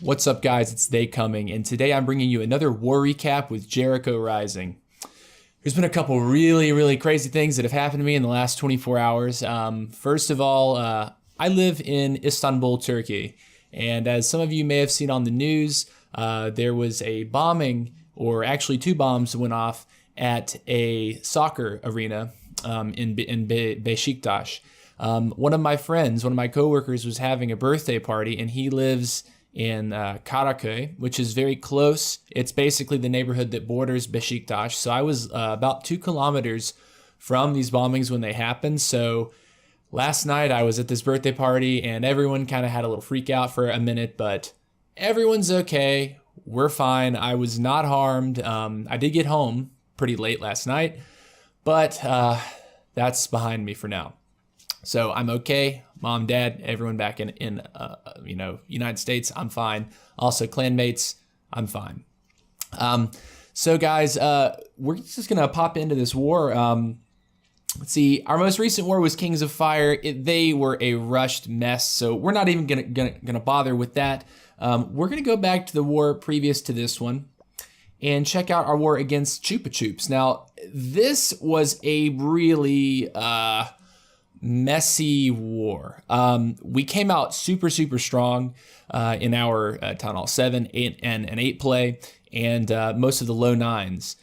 What's up, guys? It's They Coming, and today I'm bringing you another war recap with Jericho Rising. There's been a couple really crazy things that have happened to me in the last 24 hours. First of all, I live in Istanbul, Turkey, and as some of you may have seen on the news, there was a bombing, or actually two bombs went off at a soccer arena in Beşiktaş. One of my friends, one of my coworkers, was having a birthday party, and he lives in Karaköy, which is very close. It's basically the neighborhood that borders Beşiktaş. So I was about 2 kilometers from these bombings when they happened. So last night I was at this birthday party and everyone kind of had a little freak out for a minute, but everyone's okay. We're fine. I was not harmed. I did get home pretty late last night, but that's behind me for now. So I'm okay. Mom, Dad, everyone back in United States, I'm fine. Also, clanmates, I'm fine. So guys, we're just gonna pop into this war. Let's see. Our most recent war was Kings of Fire. They were a rushed mess, so we're not even gonna bother with that. We're gonna go back to the war previous to this one and check out our war against Chupa Chups. Now, this was a really messy war. We came out super super-strong in our Town Hall 7 and 8 play, and most of the low 9s.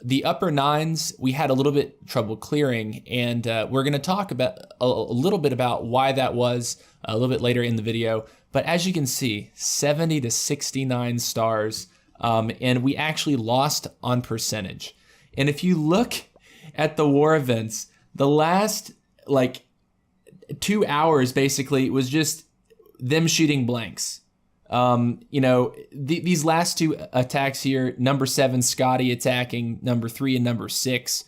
The upper 9s we had a little bit trouble clearing, and we're going to talk about a little bit about why that was a little bit later in the video. But as you can see, 70 to 69 stars, and we actually lost on percentage. And if you look at the war events, the last 2 hours basically was just them shooting blanks. These last 2 attacks here, number 7 Scotty attacking number 3 and number 6.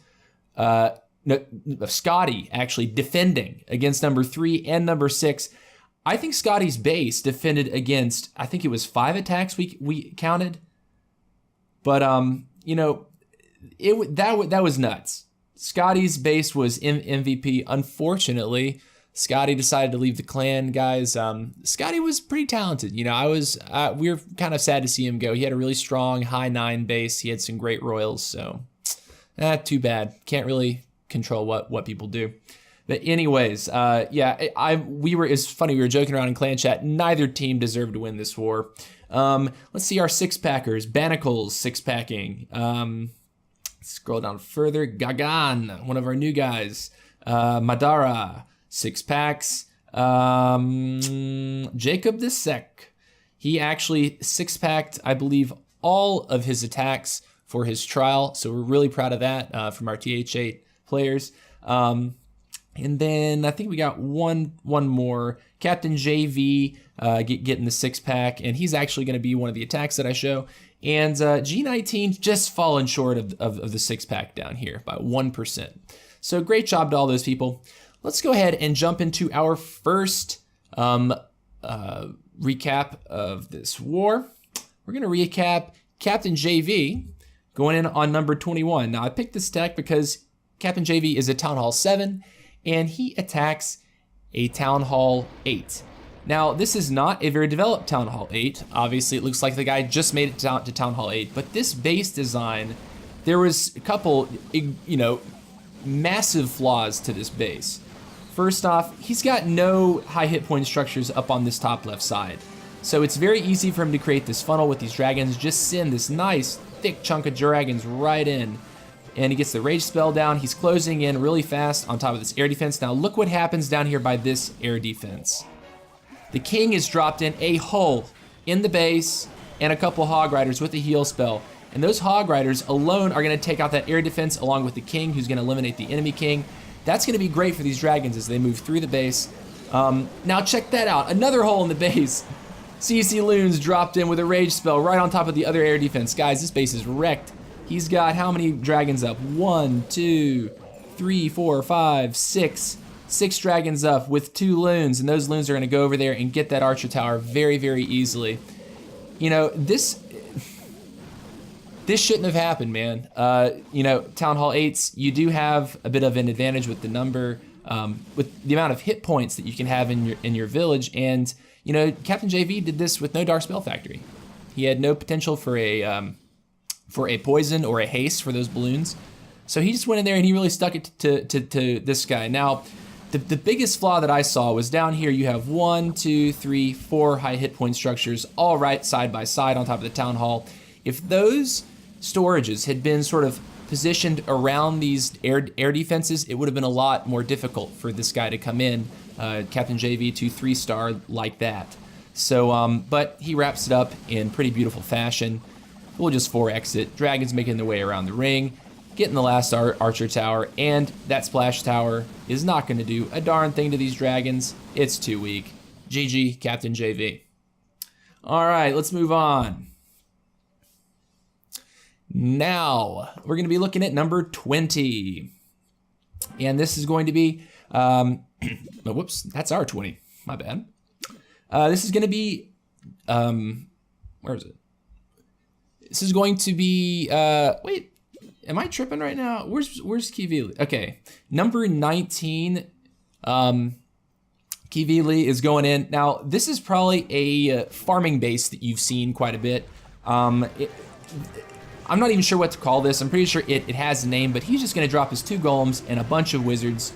Scotty actually defending against number 3 and number 6. I think Scotty's base defended against, I think it was 5 attacks we counted. But that was nuts. Scotty's base was MVP. Unfortunately, Scotty decided to leave the clan, guys. Scotty was pretty talented. We were kind of sad to see him go. He had a really strong high 9 base. He had some great royals, so too bad. Can't really control what people do. But anyways, it's funny, we were joking around in clan chat. Neither team deserved to win this war. Let's see our 6-packers. Banacles 6-packing. Scroll down further. Gagan, one of our new guys. Medora, 6 packs. Jacob the Sec, he actually 6-packed, I believe, all of his attacks for his trial. So we're really proud of that from our TH8 players. And then I think we got one more. Captain JV getting the 6-pack, and he's actually going to be one of the attacks that I show. And G19 just fallen short of the 6-pack down here by 1%. So great job to all those people. Let's go ahead and jump into our first recap of this war. We're going to recap Captain JV going in on number 21. Now, I picked this deck because Captain JV is a Town Hall 7, and he attacks a Town Hall 8. Now, this is not a very developed Town Hall 8. Obviously, it looks like the guy just made it to Town Hall 8, but this base design, there was a couple, massive flaws to this base. First off, he's got no high hit point structures up on this top left side. So it's very easy for him to create this funnel with these dragons, just send this nice thick chunk of dragons right in. And he gets the rage spell down. He's closing in really fast on top of this air defense. Now look what happens down here by this air defense. The king is dropped in a hole in the base and a couple hog riders with a heal spell. And those hog riders alone are gonna take out that air defense along with the king, who's gonna eliminate the enemy king. That's gonna be great for these dragons as they move through the base. Now check that out, another hole in the base. CC Loons dropped in with a rage spell right on top of the other air defense. Guys, this base is wrecked. He's got how many dragons up? 1, 2, 3, 4, 5, 6. 6 dragons up with 2 loons, and those loons are gonna go over there and get that archer tower very, very easily. This shouldn't have happened, man. Town Hall 8s, you do have a bit of an advantage with the number, with the amount of hit points that you can have in your village, and you know, Captain JV did this with no Dark Spell Factory. He had no potential for a poison or a haste for those balloons. So he just went in there and he really stuck it to this guy. Now, the biggest flaw that I saw was down here. You have 1, 2, 3, 4 high hit point structures, all right side by side on top of the town hall. If those storages had been sort of positioned around these air defenses, it would have been a lot more difficult for this guy to come in, Captain JV to 3-star like that. So, but he wraps it up in pretty beautiful fashion. We'll just 4X it. Dragons making their way around the ring, getting the last archer tower, and that splash tower is not going to do a darn thing to these dragons. It's too weak. GG, Captain JV. All right, let's move on. Now, we're going to be looking at number 20. And this is going to be, whoops, that's our 20. My bad. This is going to be, where is it? This is going to be, wait, am I tripping right now? Where's KeyV Lee? Okay, number 19, KeyV Lee is going in. Now, this is probably a farming base that you've seen quite a bit. I'm not even sure what to call this. I'm pretty sure it has a name, but he's just gonna drop his 2 golems and a bunch of wizards.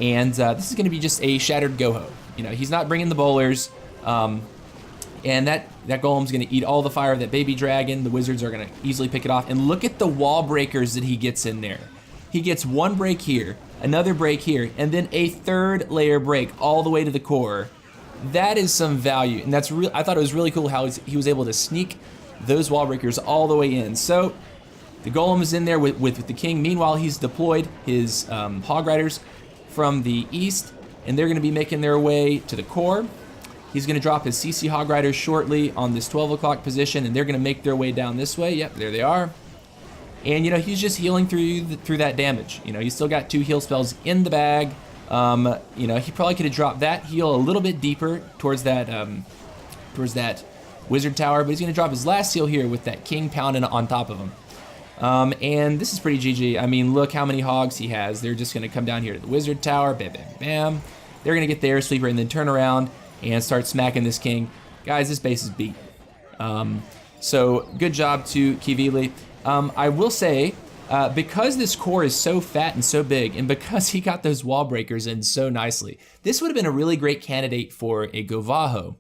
And this is gonna be just a shattered Goho. You know, he's not bringing the bowlers. And that golem's gonna eat all the fire of that baby dragon. The wizards are gonna easily pick it off. And look at the wall breakers that he gets in there. He gets 1 break here, another break here, and then a 3rd layer break all the way to the core. That is some value, and that's real. I thought it was really cool how he was able to sneak those wall breakers all the way in. So the golem is in there with the king. Meanwhile, he's deployed his hog riders from the east, and they're gonna be making their way to the core. He's gonna drop his CC hog riders shortly on this 12 o'clock position, and they're gonna make their way down this way. Yep, there they are. And you know, he's just healing through that damage. You know, he's still got 2 heal spells in the bag. You know, he probably could have dropped that heal a little bit deeper towards that wizard tower, but he's gonna drop his last heal here with that king pounding on top of him. And this is pretty GG. I mean, look how many hogs he has. They're just gonna come down here to the wizard tower, bam, bam, bam. They're gonna get the air sleeper and then turn around and start smacking this king. Guys, this base is beat. So good job to KeyV Lee. I will say, because this core is so fat and so big, and because he got those wall breakers in so nicely, this would have been a really great candidate for a Govaho.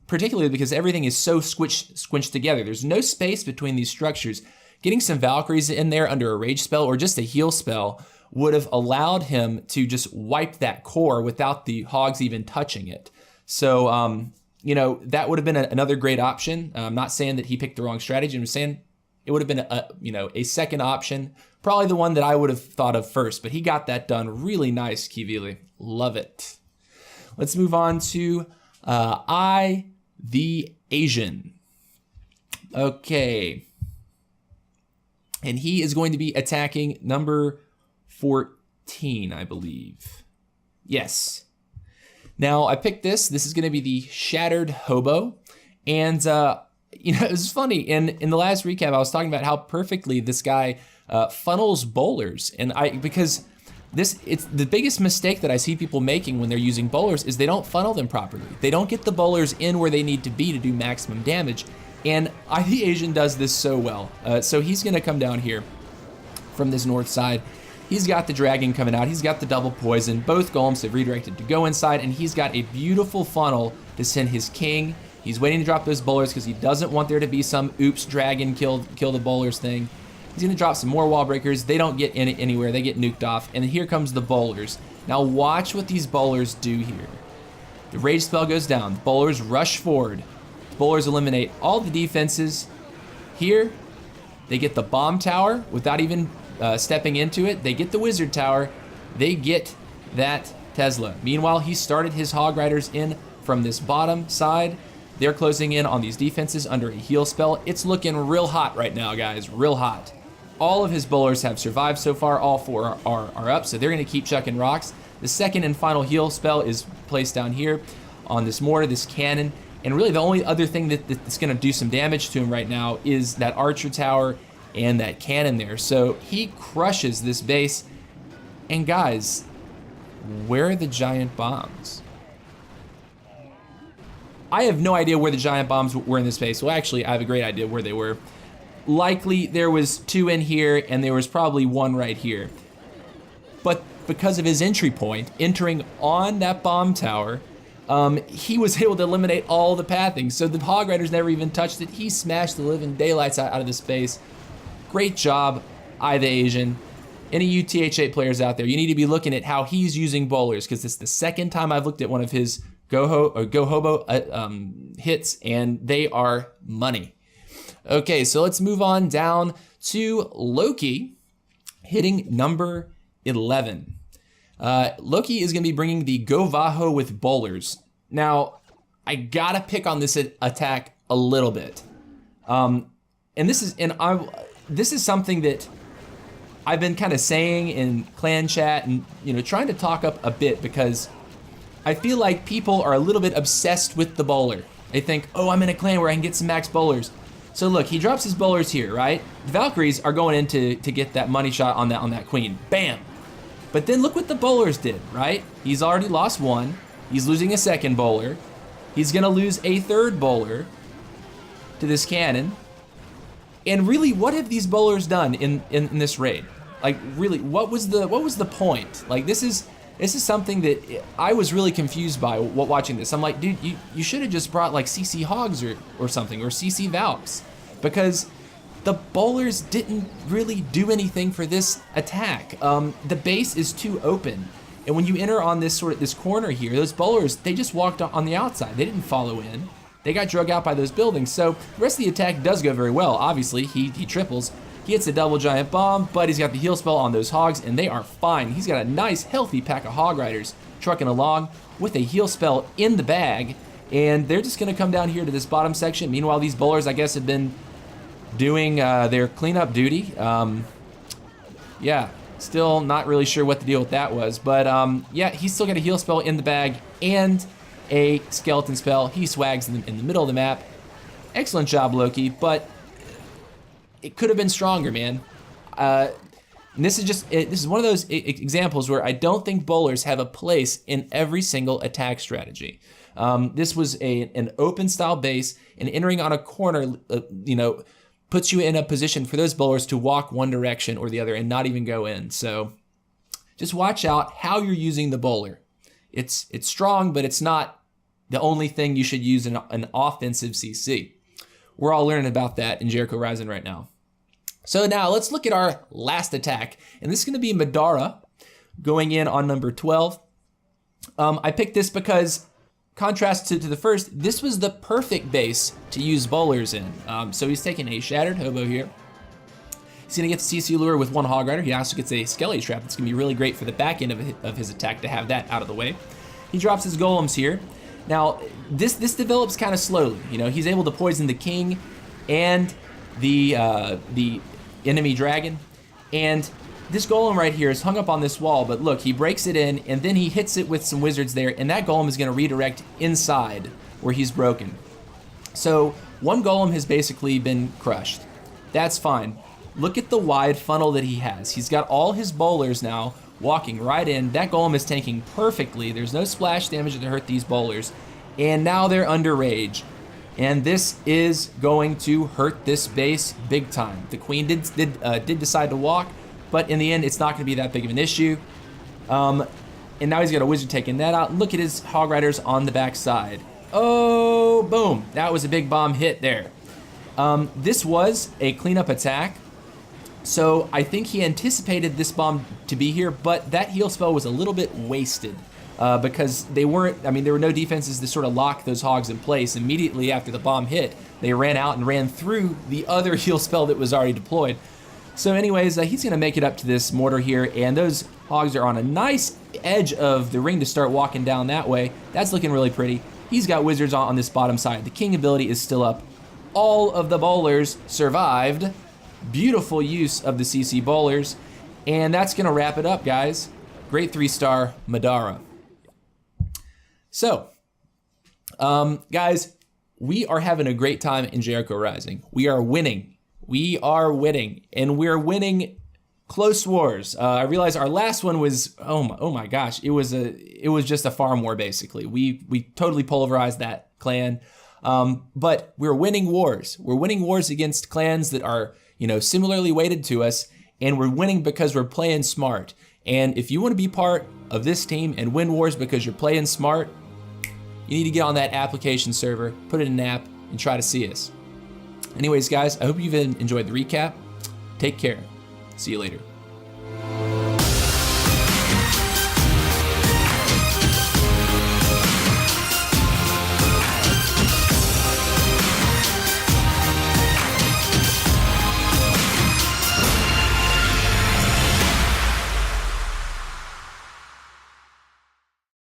Particularly because everything is so squinched together. There's no space between these structures. Getting some Valkyries in there under a rage spell or just a heal spell would have allowed him to just wipe that core without the hogs even touching it. So, you know, that would have been another great option. I'm not saying that he picked the wrong strategy. I'm saying it would have been a second option, probably the one that I would have thought of first, but he got that done really nice, KeyV Lee. Love it. Let's move on to I, the Asian. Okay. And he is going to be attacking number 14, I believe. Yes. Now, I picked this. This is going to be the Shattered Hobo. And, you know, it was funny. In the last recap, I was talking about how perfectly this guy funnels bowlers. And because it's the biggest mistake that I see people making when they're using bowlers is they don't funnel them properly. They don't get the bowlers in where they need to be to do maximum damage. And the Asian does this so well. So he's going to come down here from this north side. He's got the dragon coming out. He's got the double poison. Both golems have redirected to go inside, and he's got a beautiful funnel to send his king. He's waiting to drop those bowlers because he doesn't want there to be some oops dragon kill the bowlers thing. He's gonna drop some more wall breakers. They don't get in it anywhere. They get nuked off. And then here comes the bowlers. Now watch what these bowlers do here. The rage spell goes down. The bowlers rush forward. The bowlers eliminate all the defenses. Here, they get the bomb tower without even stepping into it. They get the wizard tower. They get that Tesla. Meanwhile, he started his hog riders in from this bottom side. They're closing in on these defenses under a heal spell. It's looking real hot right now, guys, real hot. All of his bowlers have survived so far. All 4 are up, so they're gonna keep chucking rocks. The second and final heal spell is placed down here on this mortar, this cannon. And really the only other thing that's gonna do some damage to him right now is that archer tower and that cannon there. So he crushes this base. And guys, where are the giant bombs? I have no idea where the giant bombs were in this space. Well, actually, I have a great idea where they were. Likely there was 2 in here, and there was probably 1 right here. But because of his entry point, entering on that bomb tower, he was able to eliminate all the pathing. So the Hog Riders never even touched it. He smashed the living daylights out of the space. Great job, I the Asian. Any UTH8 players out there, you need to be looking at how he's using bowlers, because it's the second time I've looked at one of his Go Hobo hits, and they are money. Okay, so let's move on down to Loki, hitting number 11. Loki is going to be bringing the Go Vaho with bowlers. Now, I gotta pick on this attack a little bit, and this is something that I've been kind of saying in clan chat and trying to talk up a bit, because I feel like people are a little bit obsessed with the bowler. They think, oh, I'm in a clan where I can get some max bowlers. So look, he drops his bowlers here, right? The Valkyries are going in to get that money shot on that queen. Bam! But then look what the bowlers did, right? He's already lost 1. He's losing a second bowler. He's gonna lose a third bowler to this cannon. And really, what have these bowlers done in this raid? Like, really, what was the point? Like, this is something that I was really confused by watching this. I'm like, dude, you should have just brought like CC Hogs or something, or CC Valks, because the bowlers didn't really do anything for this attack. The base is too open, and when you enter on this corner here, those bowlers, they just walked on the outside. They didn't follow in. They got drug out by those buildings. So the rest of the attack does go very well. Obviously, he triples. He hits a double giant bomb, but he's got the heal spell on those hogs, and they are fine. He's got a nice, healthy pack of Hog Riders trucking along with a heal spell in the bag, and they're just gonna come down here to this bottom section. Meanwhile, these bowlers, I guess, have been doing their cleanup duty. Yeah, still not really sure what the deal with that was, but yeah, he's still got a heal spell in the bag and a skeleton spell. He swags in the middle of the map. Excellent job, Loki, but it could have been stronger, man. And this is one of those examples where I don't think bowlers have a place in every single attack strategy. This was an open style base, and entering on a corner, puts you in a position for those bowlers to walk one direction or the other and not even go in. So just watch out how you're using the bowler. It's strong, but it's not the only thing you should use in an offensive CC. We're all learning about that in Jericho Rising right now. So now let's look at our last attack, and this is going to be Medora going in on number 12. I picked this because, contrast to the first, this was the perfect base to use bowlers in. So he's taking a Shattered Hobo here. He's going to get the CC Lure with 1 Hog Rider. He also gets a Skelly Trap. That's going to be really great for the back end of his attack to have that out of the way. He drops his Golems here. Now, this develops kind of slowly. He's able to poison the king and the enemy dragon, and this golem right here is hung up on this wall, but look, he breaks it in, and then he hits it with some wizards there, and that golem is going to redirect inside where he's broken. So 1 golem has basically been crushed. That's fine. Look at the wide funnel that he has. He's got all his bowlers now walking right in. That golem is tanking perfectly. There's no splash damage to hurt these bowlers, and now they're under rage. And this is going to hurt this base big time. The queen did decide to walk, but in the end, it's not going to be that big of an issue. And now he's got a wizard taking that out. Look at his Hog Riders on the back side. Oh, boom. That was a big bomb hit there. This was a cleanup attack, so I think he anticipated this bomb to be here, but that heal spell was a little bit wasted. Because there were no defenses to sort of lock those hogs in place. Immediately after the bomb hit, they ran out and ran through the other heal spell that was already deployed. So anyways, he's going to make it up to this mortar here, and those hogs are on a nice edge of the ring to start walking down that way. That's looking really pretty. He's got wizards on this bottom side. The king ability is still up. All of the bowlers survived. Beautiful use of the CC bowlers. And that's going to wrap it up, guys. Great 3-star Medora. So, guys, we are having a great time in Jericho Rising. We are winning. We are winning. And we're winning Close wars. I realized our last one was, oh my gosh, it was just a farm war basically. We totally pulverized that clan, but we're winning wars. We're winning wars against clans that are, you know, similarly weighted to us, and we're winning because we're playing smart. And if you want to be part of this team and win wars because you're playing smart, you need to get on that application server, put it in an app, and try to see us. Anyways, guys, I hope you've enjoyed the recap. Take care. See you later.